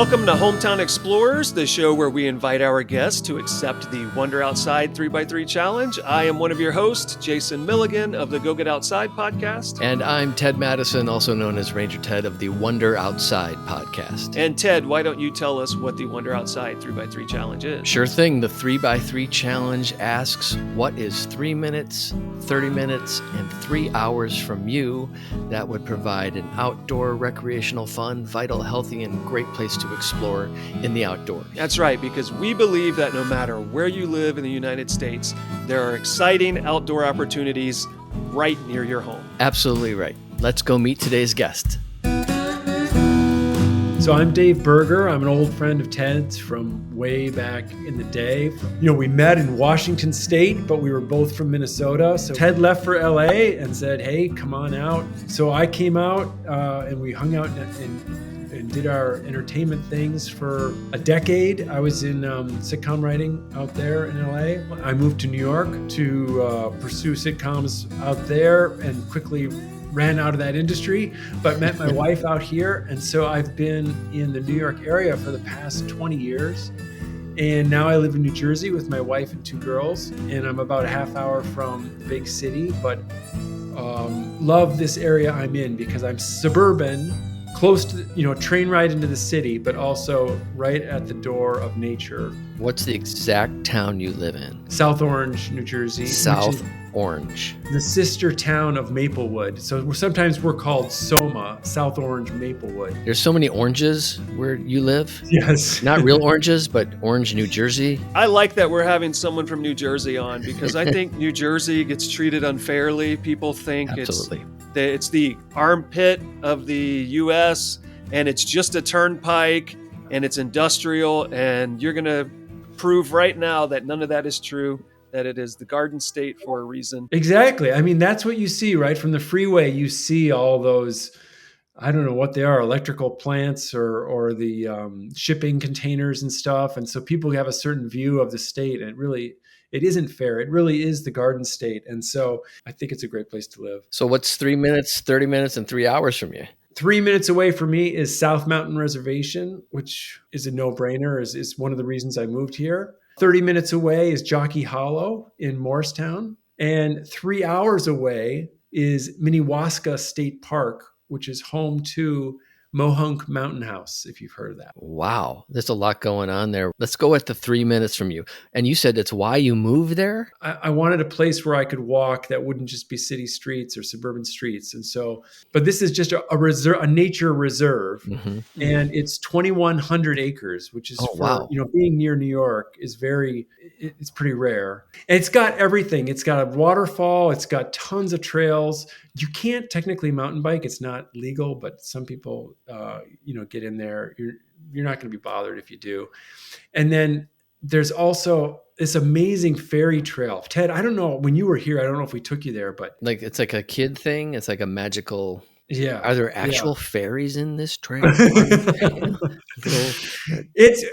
Welcome to Hometown Explorers, the show where we invite our guests to accept the Wonder Outside 3x3 Challenge. I am one of your hosts, Jason Milligan of the Go Get Outside podcast. And I'm Ted Madison, also known as Ranger Ted of the Wonder Outside podcast. And Ted, why don't you tell us what the Wonder Outside 3x3 Challenge is? Sure thing. The 3x3 Challenge asks, what is 3 minutes, 30 minutes, and 3 hours from you that would provide an outdoor, recreational, fun, vital, healthy, and great place to explore in the outdoors? That's right, because we believe that no matter where you live in the United States, there are exciting outdoor opportunities right near your home. Absolutely right. Let's go meet today's guest. So I'm Dave Boerger. I'm an old friend of Ted's from way back in the day. We met in Washington State, but we were both from Minnesota. So Ted left for LA and said, hey, come on out. So I came out and we hung out and did our entertainment things for a decade. I was in sitcom writing out there in LA. I moved to New York to pursue sitcoms out there and quickly ran out of that industry, but met my wife out here. And so I've been in the New York area for the past 20 years. And now I live in New Jersey with my wife and 2 girls. And I'm about a half hour from the big city, but love this area I'm in because I'm suburban, close to, a train ride into the city, but also right at the door of nature. What's the exact town you live in? South Orange, New Jersey. South Orange. The sister town of Maplewood. So sometimes we're called SOMA, South Orange Maplewood. There's so many oranges where you live. Yes. Not real oranges, but Orange, New Jersey. I like that we're having someone from New Jersey on because I think New Jersey gets treated unfairly. People think Absolutely. it's the armpit of the U.S. and it's just a turnpike and it's industrial, and you're going to prove right now that none of that is true, that it is the Garden State for a reason. Exactly. I mean, that's what you see, right? From the freeway, you see all those, I don't know what they are, electrical plants or the shipping containers and stuff. And so people have a certain view of the state, and it isn't fair. It really is the Garden State. And so I think it's a great place to live. So what's 3 minutes, 30 minutes, and 3 hours from you? 3 minutes away from me is South Mountain Reservation, which is a no-brainer, is one of the reasons I moved here. 30 minutes away is Jockey Hollow in Morristown. And 3 hours away is Minnewaska State Park, which is home to Mohonk Mountain House, if you've heard of that. Wow, there's a lot going on there. Let's go at the 3 minutes from you. And you said it's why you moved there? I wanted a place where I could walk that wouldn't just be city streets or suburban streets. And so, but this is just a nature reserve. Mm-hmm. And it's 2,100 acres, which is being near New York is it's pretty rare. And it's got everything. It's got a waterfall. It's got tons of trails. You can't technically mountain bike. It's not legal, but some people, get in there. You're not going to be bothered if you do. And then there's also this amazing ferry trail. Ted, I don't know, when you were here, I don't know if we took you there, but it's like a kid thing. It's like a magical. Yeah. Are there actual ferries in this trail?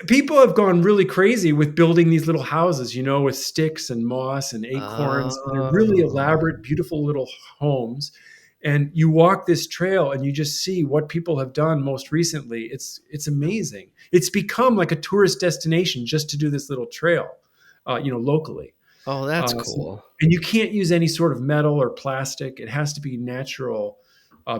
People have gone really crazy with building these little houses, with sticks and moss and acorns. And they're really elaborate, beautiful little homes. And you walk this trail and you just see what people have done most recently. It's amazing. It's become like a tourist destination just to do this little trail, locally. Oh, that's cool. And you can't use any sort of metal or plastic. It has to be natural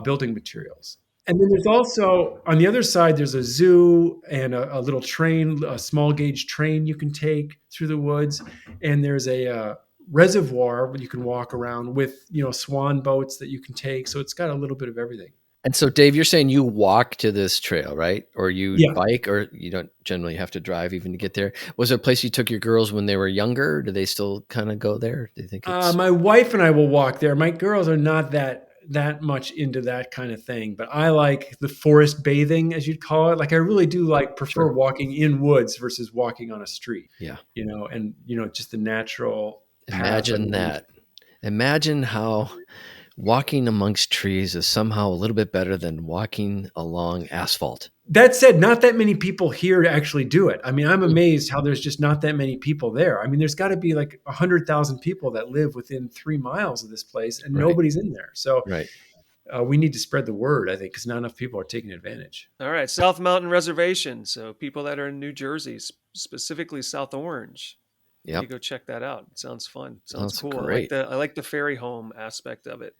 building materials. And then there's also, on the other side, there's a zoo and a little train, a small gauge train you can take through the woods. And there's a reservoir where you can walk around with, swan boats that you can take. So it's got a little bit of everything. And so, Dave, you're saying you walk to this trail, right? Or you bike, or you don't generally have to drive even to get there. Was there a place you took your girls when they were younger? Do they still kind of go there? Do you think my wife and I will walk there. My girls are not that much into that kind of thing, but I like the forest bathing, as you'd call it. Like I really do prefer walking in woods versus walking on a street. Yeah. And just the natural. Imagine that. Imagine how walking amongst trees is somehow a little bit better than walking along asphalt. That said, not that many people here to actually do it. I mean, I'm amazed how there's just not that many people there. I mean, there's got to be like 100,000 people that live within 3 miles of this place, and nobody's in there. So we need to spread the word, I think, because not enough people are taking advantage. All right, South Mountain Reservation. So people that are in New Jersey, specifically South Orange, you need to Yep. go check that out. It sounds fun. Sounds Sounds cool. great. I like the ferry home aspect of it.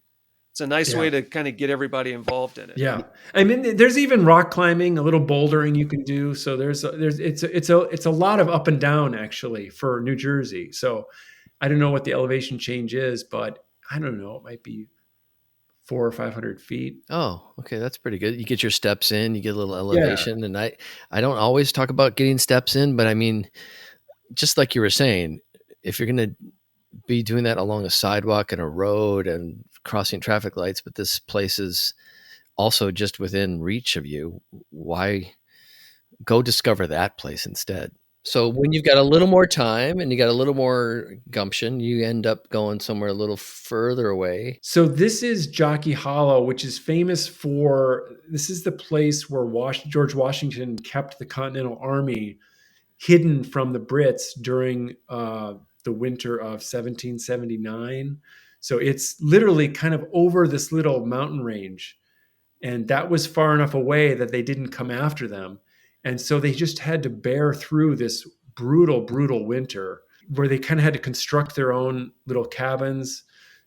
It's a nice Yeah. way to kind of get everybody involved in it. Yeah, I mean, there's even rock climbing, a little bouldering you can do. So it's a lot of up and down actually for New Jersey. So I don't know what the elevation change is, but I don't know. It might be 400 or 500 feet. Oh, okay, that's pretty good. You get your steps in, you get a little Yeah, elevation, and I don't always talk about getting steps in, but I mean, just like you were saying, if you're going to be doing that along a sidewalk and a road and crossing traffic lights, but this place is also just within reach of you, why go discover that place instead? So when you've got a little more time and you got a little more gumption, you end up going somewhere a little further away. So this is Jockey Hollow, which is famous for, this is the place where George Washington kept the Continental Army hidden from the Brits during the winter of 1779. So it's literally kind of over this little mountain range. And that was far enough away that they didn't come after them. And so they just had to bear through this brutal, brutal winter where they kind of had to construct their own little cabins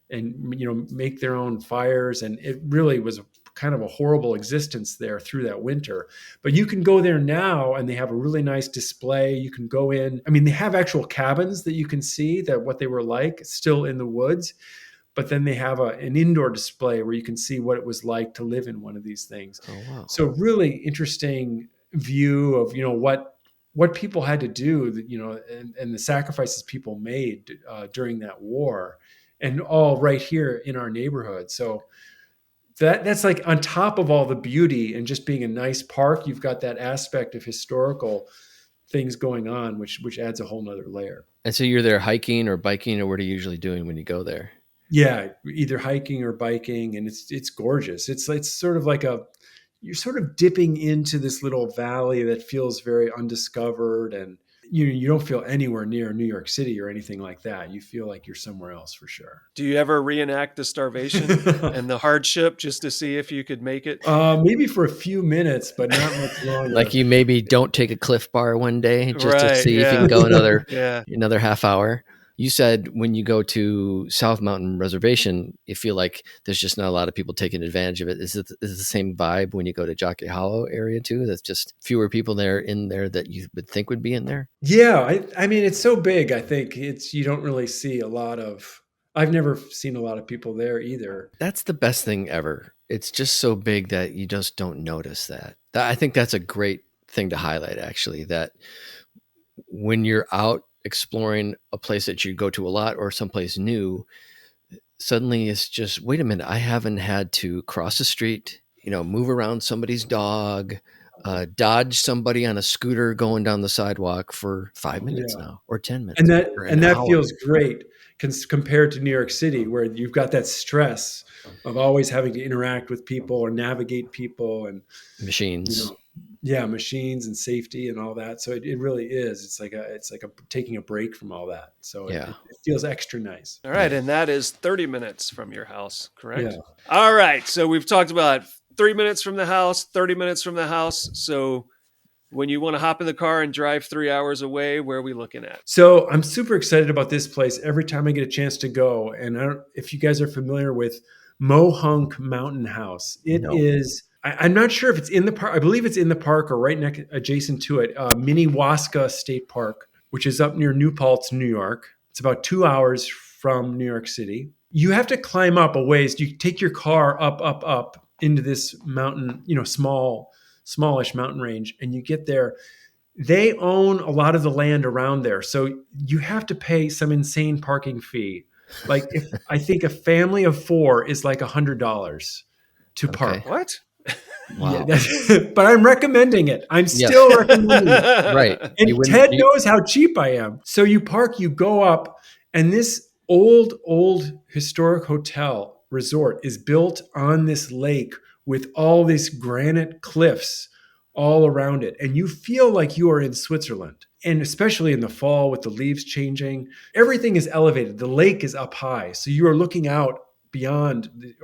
and, you know, make their own fires. And it really was kind of a horrible existence there through that winter. But you can go there now and they have a really nice display. You can go in. I mean, they have actual cabins that you can see that what they were like still in the woods. But then they have an indoor display where you can see what it was like to live in one of these things. Oh, wow. So really interesting view of, you know, what people had to do, you know, and the sacrifices people made during that war, and all right here in our neighborhood. So that's like on top of all the beauty and just being a nice park, you've got that aspect of historical things going on, which adds a whole nother layer. And so you're there hiking or biking, or what are you usually doing when you go there? Yeah, either hiking or biking, and it's gorgeous. It's sort of like you're sort of dipping into this little valley that feels very undiscovered, and you don't feel anywhere near New York City or anything like that. You feel like you're somewhere else for sure. Do you ever reenact the starvation and the hardship just to see if you could make it? Maybe for a few minutes, but not much longer. Like you maybe don't take a Cliff Bar one day just to Right, see if you yeah. can go another Yeah. another half hour. You said when you go to South Mountain Reservation, you feel like there's just not a lot of people taking advantage of it. Is it the same vibe when you go to Jockey Hollow area too? That's just fewer people in there that you would think would be in there? Yeah, I mean, it's so big. I think you don't really see a lot of. I've never seen a lot of people there either. That's the best thing ever. It's just so big that you just don't notice that. I think that's a great thing to highlight, actually, that when you're out exploring a place that you go to a lot or someplace new, suddenly it's just, wait a minute, I haven't had to cross the street, move around somebody's dog, dodge somebody on a scooter going down the sidewalk for 5 minutes now, or 10 minutes. And that feels great compared to New York City, where you've got that stress of always having to interact with people or navigate people and machines. Machines and safety and all that. So it really is. It's like taking a break from all that. So it feels extra nice. All right, and that is 30 minutes from your house, correct? Yeah. All right, so we've talked about 3 minutes from the house, 30 minutes from the house. So when you want to hop in the car and drive 3 hours away, where are we looking at? So I'm super excited about this place every time I get a chance to go. And I don't if you guys are familiar with Mohonk Mountain House. It is. I'm not sure if it's in the park. I believe it's in the park or right adjacent to it. Minnewaska State Park, which is up near New Paltz, New York. It's about 2 hours from New York City. You have to climb up a ways. You take your car up into this mountain, smallish mountain range, and you get there. They own a lot of the land around there, so you have to pay some insane parking fee. Like I think a family of 4 is like $100 to park. What? Wow. Yeah, but I'm recommending it. I'm still recommending it. Right. And Ted knows how cheap I am. So you park, you go up, and this old historic hotel resort is built on this lake with all these granite cliffs all around it. And you feel like you are in Switzerland. And especially in the fall with the leaves changing, everything is elevated. The lake is up high. So you are looking out beyond,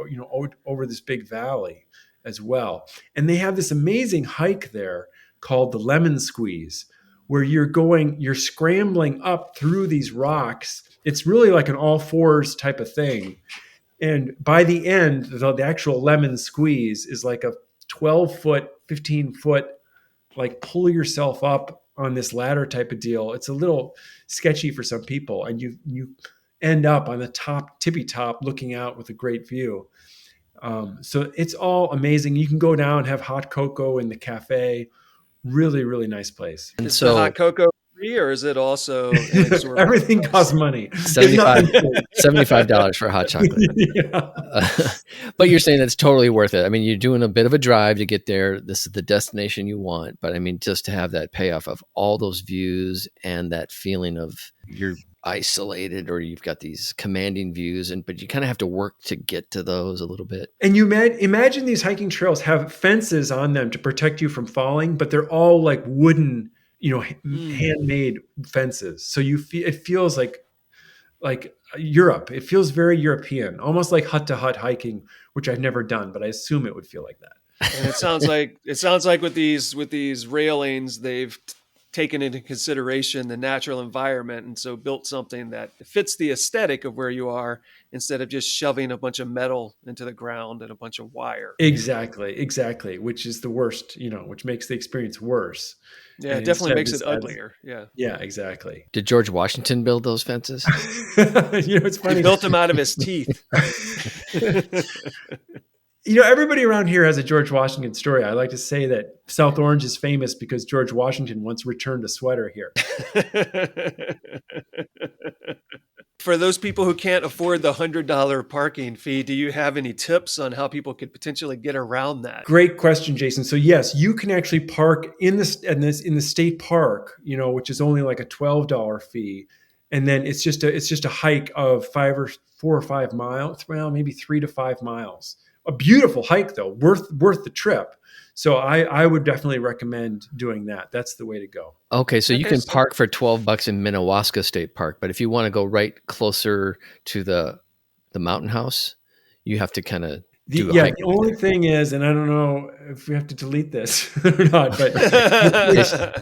over this big valley as well. And they have this amazing hike there called the Lemon Squeeze, where you're scrambling up through these rocks. It's really like an all fours type of thing. And by the end, the actual Lemon Squeeze is like a 12-foot, 15-foot, like pull yourself up on this ladder type of deal. It's a little sketchy for some people, and you end up on the top, tippy top, looking out with a great view. So it's all amazing. You can go down and have hot cocoa in the cafe. Really, really nice place. And Is so the hot cocoa free, or is it also an exorbitant Everything price? costs money. $75 for hot chocolate. Yeah. But you're saying it's totally worth it. I mean, you're doing a bit of a drive to get there. This is the destination you want. But I mean, just to have that payoff of all those views and that feeling of you're isolated, or you've got these commanding views, but you kind of have to work to get to those a little bit. And you imagine these hiking trails have fences on them to protect you from falling, but they're all like wooden, handmade fences. So it feels like Europe. It feels very European, almost like hut to hut hiking, which I've never done, but I assume it would feel like that. And it sounds like with these railings, they've taken into consideration the natural environment, and so built something that fits the aesthetic of where you are, instead of just shoving a bunch of metal into the ground and a bunch of wire. Exactly, which is the worst, which makes the experience worse. Yeah, And it definitely makes instead it uglier. Yeah. Yeah, exactly. Did George Washington build those fences? It's funny. He built them out of his teeth. Everybody around here has a George Washington story. I like to say that South Orange is famous because George Washington once returned a sweater here. For those people who can't afford the $100 parking fee, do you have any tips on how people could potentially get around that? Great question, Jason. So yes, you can actually park in the state park, which is only like a $12 fee, and then it's just a hike of 4 or 5 miles, well, maybe 3 to 5 miles. A beautiful hike though, worth the trip. So I would definitely recommend doing that. That's the way to go. Okay, so you can park for $12 in Minnewaska State Park, but if you want to go right closer to the mountain house, you have to kind of do a hike. The only thing is, and I don't know if we have to delete this or not, but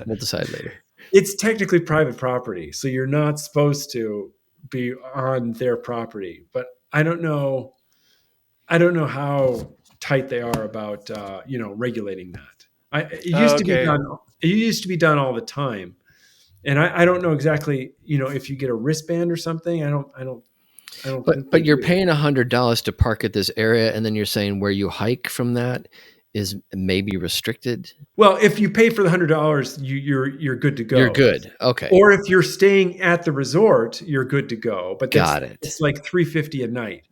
we'll decide later. It's technically private property, so you're not supposed to be on their property. But I don't know how tight they are about regulating that. It used to be done. It used to be done all the time, and I don't know exactly if you get a wristband or something. I don't. But you're paying $100 to park at this area, and then you're saying where you hike from that is maybe restricted. Well, if you pay for the $100, you're good to go. You're good. Okay. Or if you're staying at the resort, you're good to go. But got it. It's like $350 a night.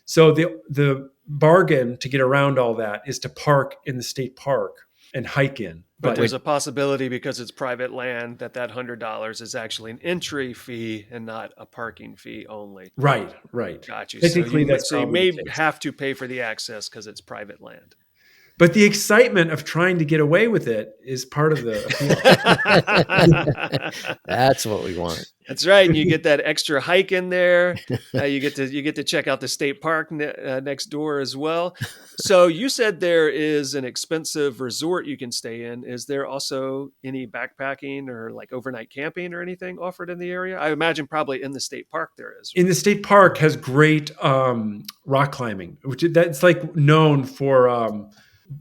So the bargain to get around all that is to park in the state park and hike in. But there's a possibility, because it's private land, that $100 is actually an entry fee and not a parking fee only. Right. Got you. Technically, So you may have to pay for the access because it's private land. But the excitement of trying to get away with it is part of the appeal. That's what we want. That's right. And you get that extra hike in there. You get to check out the state park next door as well. So you said there is an expensive resort you can stay in. Is there also any backpacking or like overnight camping or anything offered in the area? I imagine probably in the state park there is. In the state park has great rock climbing, that's like known for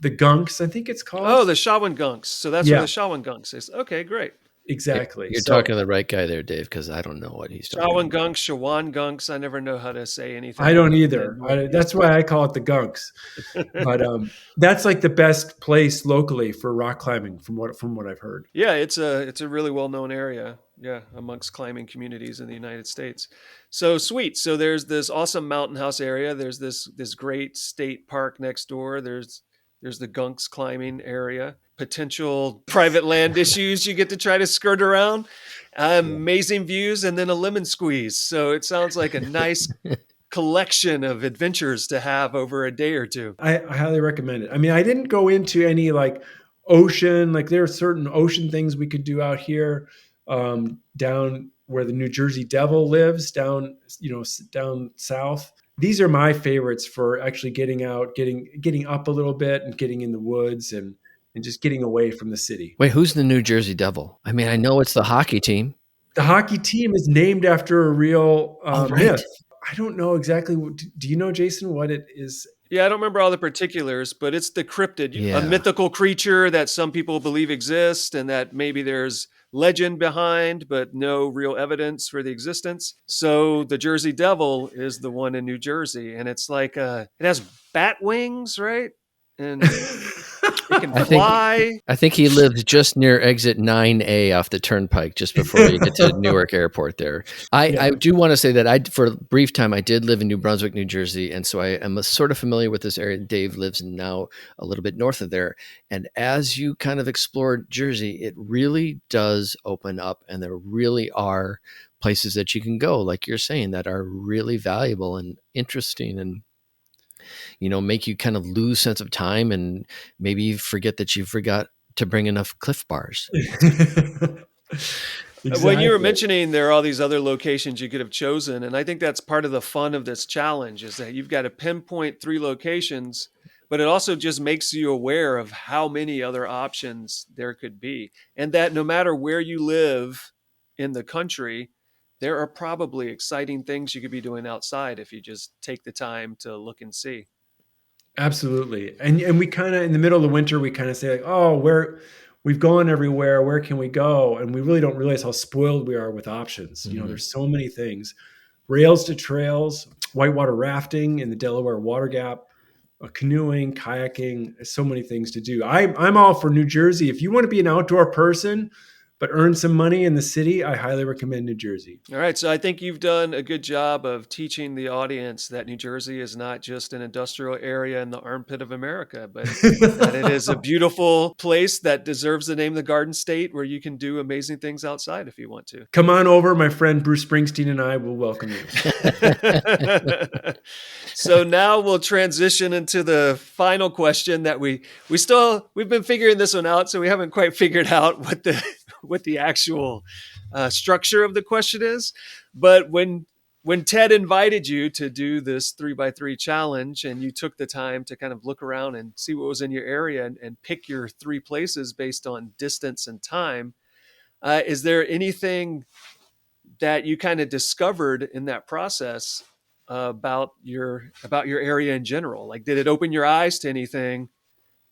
the Gunks, I think it's called. Oh, the Shawangunks. So that's where the Shawangunks is. Okay, great. Exactly. You're talking to the right guy there, Dave, because I don't know what he's talking about. Shawangunks. I never know how to say anything. I don't either. That's why I call it the Gunks. But that's like the best place locally for rock climbing, from what I've heard. Yeah, it's a really well-known area. Yeah, amongst climbing communities in the United States. So sweet. So there's this awesome mountain house area. There's this great state park next door. There's the Gunks climbing area, potential private land issues you get to try to skirt around, amazing views, and then a lemon squeeze. So it sounds like a nice collection of adventures to have over a day or two. I highly recommend it. I mean, I didn't go into any like ocean, like there are certain ocean things we could do out here, down where the New Jersey Devil lives, down south. these are my favorites for actually getting out, getting up a little bit and getting in the woods and just getting away from the city. Wait, who's the New Jersey Devil? I mean, I know it's the hockey team. The hockey team is named after a real Oh, right. myth. I don't know exactly. Do you know, Jason, what it is? Yeah, I don't remember all the particulars, but it's the cryptid, Yeah. a mythical creature that some people believe exists and that maybe there's legend behind, but no real evidence for the existence. So the Jersey Devil is the one in New Jersey, and it's like it has bat wings, right? And it can fly. I think he lives just near exit 9A off the turnpike, just before you get to Newark Airport there. I do want to say that for a brief time, I did live in New Brunswick, New Jersey. And so I am sort of familiar with this area. Dave lives now a little bit north of there. And as you kind of explore Jersey, it really does open up, and there really are places that you can go, like you're saying, that are really valuable and interesting and make you kind of lose sense of time and maybe forget that you forgot to bring enough Cliff Bars. Exactly. When you were mentioning there are all these other locations you could have chosen, and I think that's part of the fun of this challenge is that you've got to pinpoint 3 locations, but it also just makes you aware of how many other options there could be. And that no matter where you live in the country, there are probably exciting things you could be doing outside if you just take the time to look and see. Absolutely. And we kind of, in the middle of the winter, we kind of say like, oh, we've gone everywhere. Where can we go? And we really don't realize how spoiled we are with options. Mm-hmm. There's so many things, rails to trails, whitewater rafting in the Delaware Water Gap, canoeing, kayaking, so many things to do. I'm all for New Jersey. If you want to be an outdoor person, but earn some money in the city, I highly recommend New Jersey. All right. So I think you've done a good job of teaching the audience that New Jersey is not just an industrial area in the armpit of America, but that it is a beautiful place that deserves the name of the Garden State where you can do amazing things outside if you want to. Come on over. My friend Bruce Springsteen and I will welcome you. So now we'll transition into the final question that we've been figuring this one out. So we haven't quite figured out what the actual structure of the question is. But when Ted invited you to do this 3x3 challenge and you took the time to kind of look around and see what was in your area and pick your 3 places based on distance and time, is there anything that you kind of discovered in that process about your area in general? Like, did it open your eyes to anything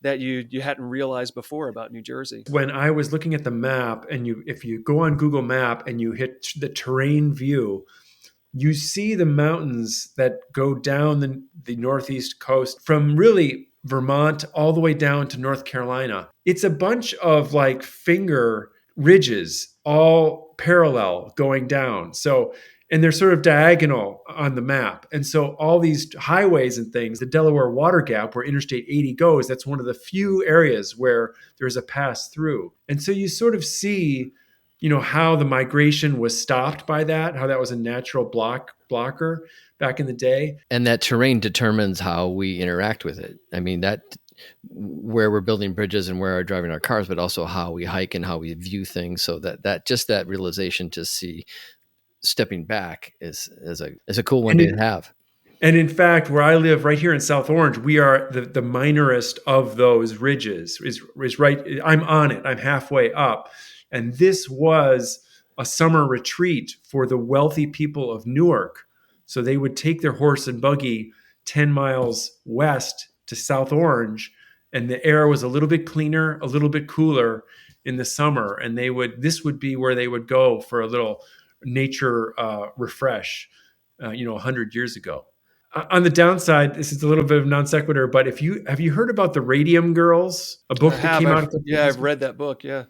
that you hadn't realized before about New Jersey? When I was looking at the map, and if you go on Google Map and you hit the terrain view, you see the mountains that go down the northeast coast from really Vermont all the way down to North Carolina. It's a bunch of like finger ridges, all parallel going down. And they're sort of diagonal on the map. And so all these highways and things, the Delaware Water Gap where Interstate 80 goes, that's one of the few areas where there's a pass through. And so you sort of see, how the migration was stopped by that, how that was a natural blocker back in the day. And that terrain determines how we interact with it. I mean, that where we're building bridges and where we're driving our cars, but also how we hike and how we view things. So that realization to see stepping back is a cool one to have. And in fact, where I live right here in South Orange, we are the minorest of those ridges is right. I'm on it. I'm halfway up. And this was a summer retreat for the wealthy people of Newark. So they would take their horse and buggy 10 miles west to South Orange, and the air was a little bit cleaner, a little bit cooler in the summer. And this would be where they would go for a little nature refresh, 100 years ago. On the downside, this is a little bit of non sequitur, but have you heard about the Radium Girls, a book that came out? I've read that book. Yeah.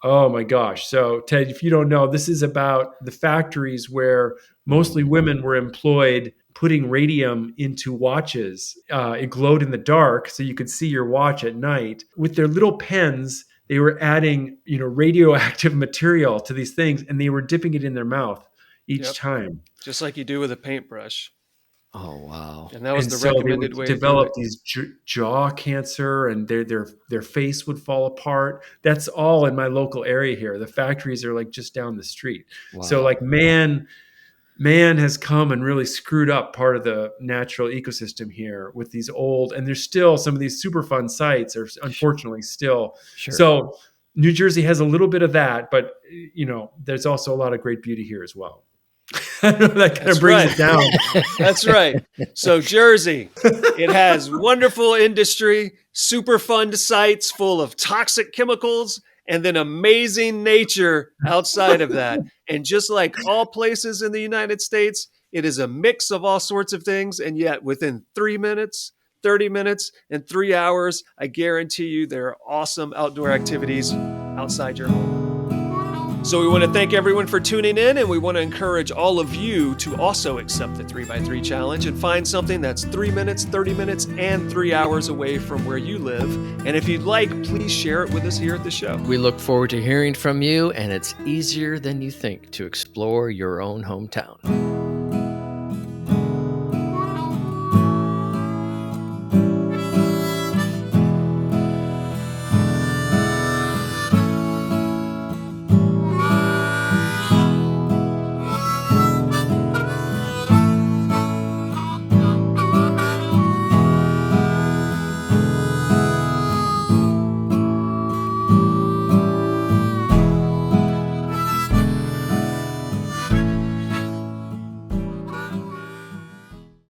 Oh my gosh. So Ted, if you don't know, this is about the factories where mostly women were employed putting radium into watches. It glowed in the dark so you could see your watch at night. With their little pens, they were adding, radioactive material to these things, and they were dipping it in their mouth each time. Just like you do with a paintbrush. Oh, wow. And that was the recommended way to develop these jaw cancer, and their face would fall apart. That's all in my local area here. The factories are like just down the street. Wow. So like, man, man has come and really screwed up part of the natural ecosystem here with these old, and there's still some of these super fun sites are unfortunately still. Sure. So New Jersey has a little bit of that, but there's also a lot of great beauty here as well. I know that kind of brings it down. That's right. So Jersey, it has wonderful industry, super fun sites full of toxic chemicals, and then amazing nature outside of that. And just like all places in the United States, it is a mix of all sorts of things. And yet within 3 minutes, 30 minutes, and 3 hours, I guarantee you there are awesome outdoor activities outside your home. So we want to thank everyone for tuning in, and we want to encourage all of you to also accept the 3x3 challenge and find something that's 3 minutes, 30 minutes, and 3 hours away from where you live. And if you'd like, please share it with us here at the show. We look forward to hearing from you, and it's easier than you think to explore your own hometown.